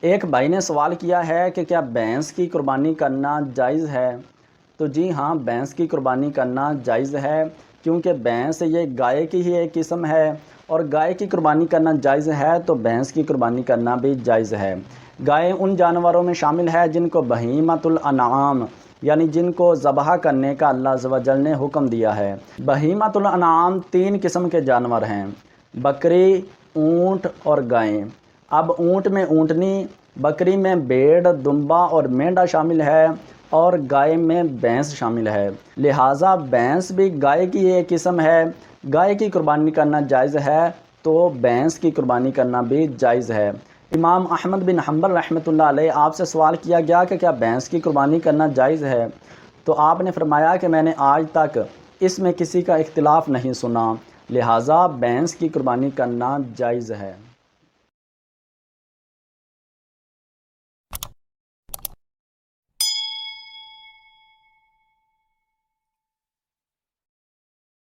ایک بھائی نے سوال کیا ہے کہ کیا بھینس کی قربانی کرنا جائز ہے؟ تو جی ہاں، بھینس کی قربانی کرنا جائز ہے، کیونکہ بھینس یہ گائے کی ہی ایک قسم ہے، اور گائے کی قربانی کرنا جائز ہے تو بھینس کی قربانی کرنا بھی جائز ہے۔ گائے ان جانوروں میں شامل ہے جن کو بہیمۃ الانعام یعنی جن کو ذبح کرنے کا اللہ عز و جل نے حکم دیا ہے۔ بہیمۃ الانعام 3 قسم کے جانور ہیں: بکری، اونٹ اور گائیں۔ اب اونٹ میں اونٹنی، بکری میں بھیڑ، دمبا اور مینڈا شامل ہے، اور گائے میں بھینس شامل ہے۔ لہٰذا بھینس بھی گائے کی ایک قسم ہے، گائے کی قربانی کرنا جائز ہے تو بھینس کی قربانی کرنا بھی جائز ہے۔ امام احمد بن حنبل رحمۃ اللہ علیہ، آپ سے سوال کیا گیا کہ کیا بھینس کی قربانی کرنا جائز ہے؟ تو آپ نے فرمایا کہ میں نے آج تک اس میں کسی کا اختلاف نہیں سنا، لہٰذا بھینس کی قربانی کرنا جائز ہے۔